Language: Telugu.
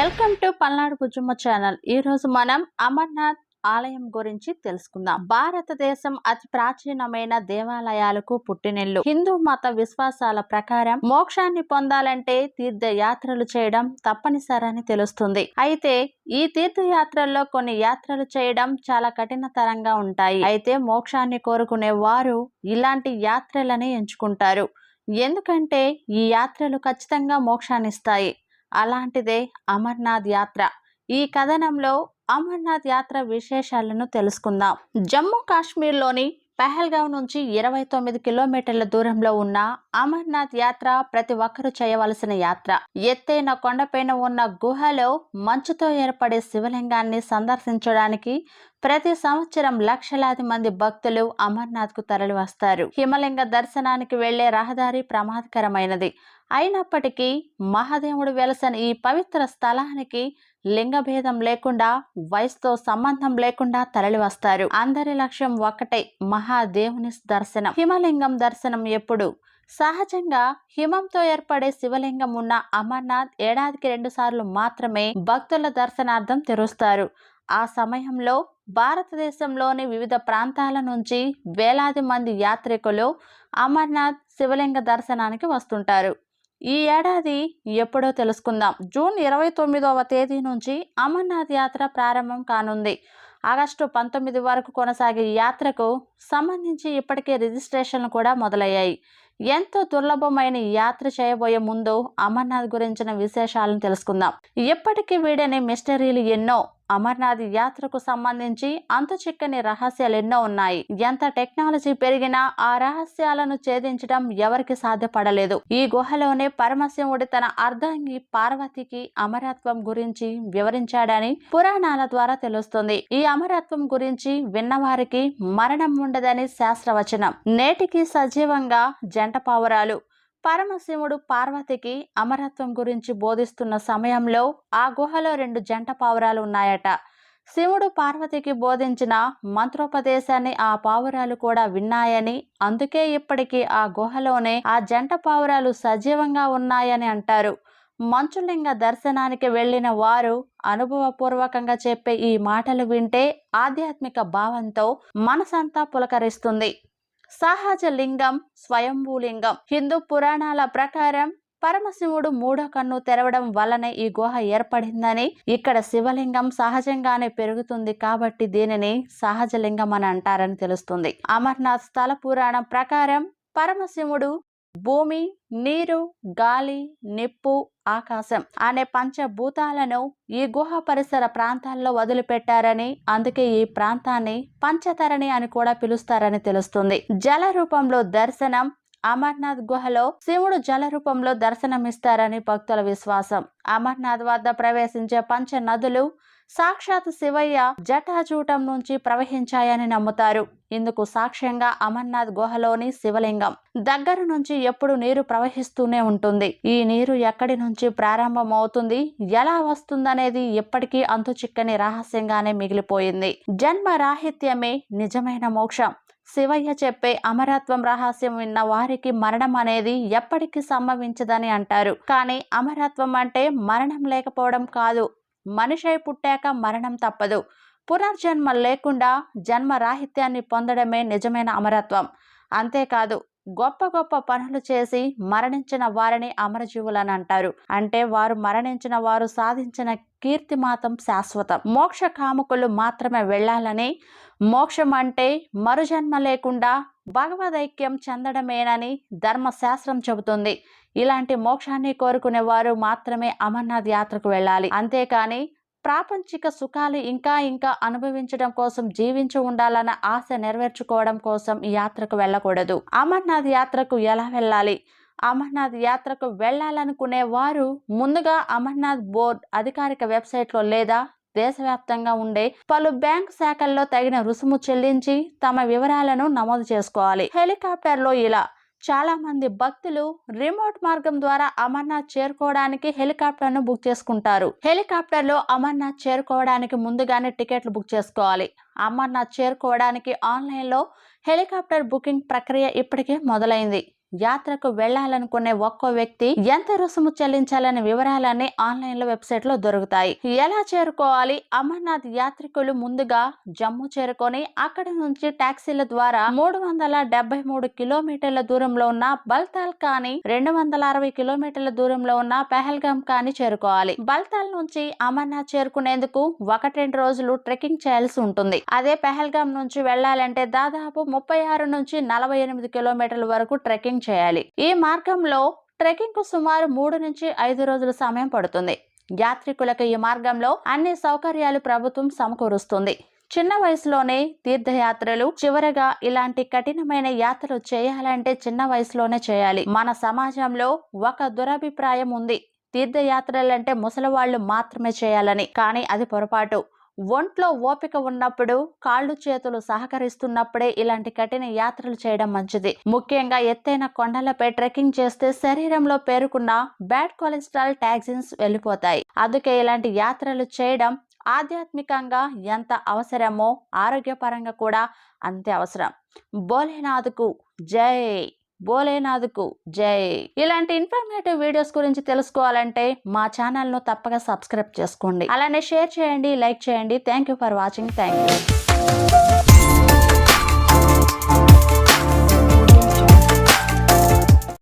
Welcome to Palnadu Bujjamma channel. ఈ రోజు మనం అమర్నాథ్ ఆలయం గురించి తెలుసుకుందాం. భారతదేశం అతి ప్రాచీనమైన దేవాలయాలకు పుట్టినిల్లు. హిందూ మత విశ్వాసాల ప్రకారం మోక్షాన్ని పొందాలంటే తీర్థయాత్రలు చేయడం తప్పనిసరని తెలుస్తుంది. అయితే ఈ తీర్థయాత్రల్లో కొన్ని యాత్రలు చేయడం చాలా కఠినతరంగా ఉంటాయి. అయితే మోక్షాన్ని కోరుకునే వారు ఇలాంటి యాత్రలని ఎంచుకుంటారు. ఎందుకంటే ఈ యాత్రలు ఖచ్చితంగా మోక్షాన్నిస్తాయి. అలాంటిదే అమర్నాథ్ యాత్ర. ఈ కథనంలో అమర్నాథ్ యాత్ర విశేషాలను తెలుసుకుందాం. జమ్మూ కాశ్మీర్లోని పహల్గావ్ నుంచి 29 కిలోమీటర్ల దూరంలో ఉన్న అమర్నాథ్ యాత్ర ప్రతి ఒక్కరూ చేయవలసిన యాత్ర. ఎత్తైన కొండపైన ఉన్న గుహలో మంచుతో ఏర్పడే శివలింగాన్ని సందర్శించడానికి ప్రతి సంవత్సరం లక్షలాది మంది భక్తులు అమర్నాథ్ కు తరలి వస్తారు. హిమలింగ దర్శనానికి వెళ్లే రహదారి ప్రమాదకరమైనది అయినప్పటికీ మహాదేవుడు వెలసని ఈ పవిత్ర స్థలానికి లింగభేదం లేకుండా, వయసుతో సంబంధం లేకుండా తరలి వస్తారు. అందరి లక్ష్యం ఒక్కటే, మహాదేవుని దర్శనం. హిమలింగం దర్శనం ఎప్పుడు? సహజంగా హిమంతో ఏర్పడే శివలింగం ఉన్న అమర్నాథ్ ఏడాదికి 2 సార్లు మాత్రమే భక్తుల దర్శనార్థం తెరుస్తారు. ఆ సమయంలో భారతదేశంలోని వివిధ ప్రాంతాల నుంచి వేలాది మంది యాత్రికులు అమర్నాథ్ శివలింగ దర్శనానికి వస్తుంటారు. ఈ ఏడాది ఎప్పుడో తెలుసుకుందాం. జూన్ 29వ తేదీ నుంచి అమర్నాథ్ యాత్ర ప్రారంభం కానుంది. ఆగస్టు 19 వరకు కొనసాగే యాత్రకు సంబంధించి ఇప్పటికే రిజిస్ట్రేషన్లు కూడా మొదలయ్యాయి. ఎంతో దుర్లభమైన యాత్ర చేయబోయే ముందు అమర్నాథ్ గురించిన విశేషాలను తెలుసుకుందాం. ఇప్పటికీ వీడని మిస్టరీలు ఎన్నో. అమర్నాథ్ యాత్రకు సంబంధించి అంతుచిక్కని రహస్యాలు ఎన్నో ఉన్నాయి. ఎంత టెక్నాలజీ పెరిగినా ఆ రహస్యాలను ఛేదించడం ఎవరికి సాధ్యపడలేదు. ఈ గుహలోనే పరమశివుడు తన అర్ధాంగి పార్వతికి అమరత్వం గురించి వివరించాడని పురాణాల ద్వారా తెలుస్తుంది. ఈ అమరత్వం గురించి విన్నవారికి మరణం ఉండదని శాస్త్రవచనం. నేటికి సజీవంగా జంట పావురాలు. పరమశివుడు పార్వతికి అమరత్వం గురించి బోధిస్తున్న సమయంలో ఆ గుహలో 2 జంట పావురాలు ఉన్నాయట. శివుడు పార్వతికి బోధించిన మంత్రోపదేశాన్ని ఆ పావురాలు కూడా విన్నాయని, అందుకే ఇప్పటికీ ఆ గుహలోనే ఆ జంట పావురాలు సజీవంగా ఉన్నాయని అంటారు. మంచులింగ దర్శనానికి వెళ్లిన వారు అనుభవపూర్వకంగా చెప్పే ఈ మాటలు వింటే ఆధ్యాత్మిక భావంతో మనసంతా పులకరిస్తుంది. సహజ లింగం, స్వయంభూలింగం. హిందూ పురాణాల ప్రకారం పరమశివుడు 3వ కన్ను తెరవడం వల్లనే ఈ గుహ ఏర్పడిందని, ఇక్కడ శివలింగం సహజంగానే పెరుగుతుంది కాబట్టి దీనిని సహజలింగం అని అంటారని తెలుస్తుంది. అమర్నాథ్ స్థల పురాణం ప్రకారం పరమశివుడు భూమి, నీరు, గాలి, నిప్పు, ఆకాశం అనే పంచభూతాలను ఈ గుహ పరిసర ప్రాంతాల్లో వదిలిపెట్టారని, అందుకే ఈ ప్రాంతాన్ని పంచతరణి అని కూడా పిలుస్తారని తెలుస్తుంది. జల రూపంలో దర్శనం. అమర్నాథ్ గుహలో శివుడు జల రూపంలో దర్శనమిస్తారని భక్తుల విశ్వాసం. అమర్నాథ్ వద్ద ప్రవేశించే పంచ నదులు సాక్షాత్ శివయ్య జటాజూటం నుంచి ప్రవహించాయని నమ్ముతారు. ఇందుకు సాక్ష్యంగా అమర్నాథ్ గుహలోని శివలింగం దగ్గర నుంచి ఎప్పుడు నీరు ప్రవహిస్తూనే ఉంటుంది. ఈ నీరు ఎక్కడి నుంచి ప్రారంభమవుతుంది, ఎలా వస్తుందనేది ఎప్పటికీ అంతుచిక్కని రహస్యంగానే మిగిలిపోయింది. జన్మ రాహిత్యమే నిజమైన మోక్షం. శివయ్య చెప్పే అమరత్వం రహస్యం విన్న వారికి మరణం అనేది ఎప్పటికీ సంభవించదని అంటారు. కానీ అమరత్వం అంటే మరణం లేకపోవడం కాదు. మనిషి పుట్టాక మరణం తప్పదు. పునర్జన్మ లేకుండా జన్మ రాహిత్యాన్ని పొందడమే నిజమైన అమరత్వం. అంతేకాదు, గొప్ప గొప్ప పనులు చేసి మరణించిన వారిని అమరజీవులని అంటారు. అంటే వారు మరణించిన వారు సాధించిన కీర్తి మాత్రం శాశ్వతం. మోక్ష కాముకులు మాత్రమే వెళ్ళాలని, మోక్షం అంటే మరుజన్మ లేకుండా భగవదైక్యం చెందడమేనని ధర్మశాస్త్రం చెబుతుంది. ఇలాంటి మోక్షాన్ని కోరుకునే వారు మాత్రమే అమర్నాథ్ యాత్రకు వెళ్ళాలి. అంతేకాని ప్రాపంచిక సుఖాలు ఇంకా ఇంకా అనుభవించడం కోసం జీవించి ఉండాలన్న ఆశ నెరవేర్చుకోవడం కోసం ఈ యాత్రకు వెళ్ళకూడదు. అమర్నాథ్ యాత్రకు ఎలా వెళ్ళాలి? అమర్నాథ్ యాత్రకు వెళ్ళాలనుకునే వారు ముందుగా అమర్నాథ్ బోర్డ్ అధికారిక వెబ్సైట్లో లేదా దేశవ్యాప్తంగా ఉండే పలు బ్యాంకు శాఖల్లో తగిన రుసుము చెల్లించి తమ వివరాలను నమోదు చేసుకోవాలి. హెలికాప్టర్లో ఇలా చాలా మంది భక్తులు రిమోట్ మార్గం ద్వారా అమర్నాథ్ చేరుకోవడానికి హెలికాప్టర్ను బుక్ చేసుకుంటారు. హెలికాప్టర్లో అమర్నాథ్ చేరుకోవడానికి ముందుగానే టికెట్లు బుక్ చేసుకోవాలి. అమర్నాథ్ చేరుకోవడానికి ఆన్లైన్లో హెలికాప్టర్ బుకింగ్ ప్రక్రియ ఇప్పటికే మొదలైంది. యాత్రకు వెళ్లాలనుకునే ఒక్కో వ్యక్తి ఎంత రుసుము చెల్లించాలనే వివరాలన్నీ ఆన్లైన్ లో వెబ్సైట్ లో దొరుకుతాయి. ఎలా చేరుకోవాలి? అమర్నాథ్ యాత్రికులు ముందుగా జమ్మూ చేరుకొని అక్కడ నుంచి టాక్సీల ద్వారా 373 కిలోమీటర్ల దూరంలో ఉన్న బల్తాల్ కానీ 260 కిలోమీటర్ల దూరంలో ఉన్న పెహల్గాం కానీ చేరుకోవాలి. బల్తాల్ నుంచి అమర్నాథ్ చేరుకునేందుకు 1-2 రోజులు ట్రెక్కింగ్ చేయాల్సి ఉంటుంది. అదే పెహల్గాం నుంచి వెళ్లాలంటే దాదాపు 36 నుంచి 48 కిలోమీటర్ల వరకు ట్రెక్కింగ్ చేయాలి. ఈ మార్గంలో ట్రెక్కింగ్ కు సుమారు 3 నుంచి 5 రోజుల సమయం పడుతుంది. యాత్రికులకు ఈ మార్గంలో అన్ని సౌకర్యాలు ప్రభుత్వం సమకూరుస్తుంది. చిన్న వయసులోనే తీర్థయాత్రలు. చివరగా ఇలాంటి కఠినమైన యాత్రలు చేయాలంటే చిన్న వయసులోనే చేయాలి. మన సమాజంలో ఒక దురభిప్రాయం ఉంది, తీర్థయాత్రలంటే ముసలివాళ్లు మాత్రమే చేయాలని. కానీ అది పొరపాటు. ఒంట్లో ఓపిక ఉన్నప్పుడు, కాళ్ళు చేతులు సహకరిస్తున్నప్పుడే ఇలాంటి కఠిన యాత్రలు చేయడం మంచిది. ముఖ్యంగా ఎత్తైన కొండలపై ట్రెక్కింగ్ చేస్తే శరీరంలో పేరుకున్న బ్యాడ్ కొలెస్ట్రాల్ టాక్సిన్స్ వెళ్ళిపోతాయి. అందుకే ఇలాంటి యాత్రలు చేయడం ఆధ్యాత్మికంగా ఎంత అవసరమో ఆరోగ్యపరంగా కూడా అంతే అవసరం. భోలేనాథ్కు జై, భోలేనాథ్కు జై. ఇలాంటి ఇన్ఫర్మేటివ్ వీడియోస్ గురించి తెలుసుకోవాలంటే మా ఛానల్ ను తప్పక సబ్స్క్రైబ్ చేసుకోండి. అలానే షేర్ చేయండి, లైక్ చేయండి. Thank you for watching. Thank you.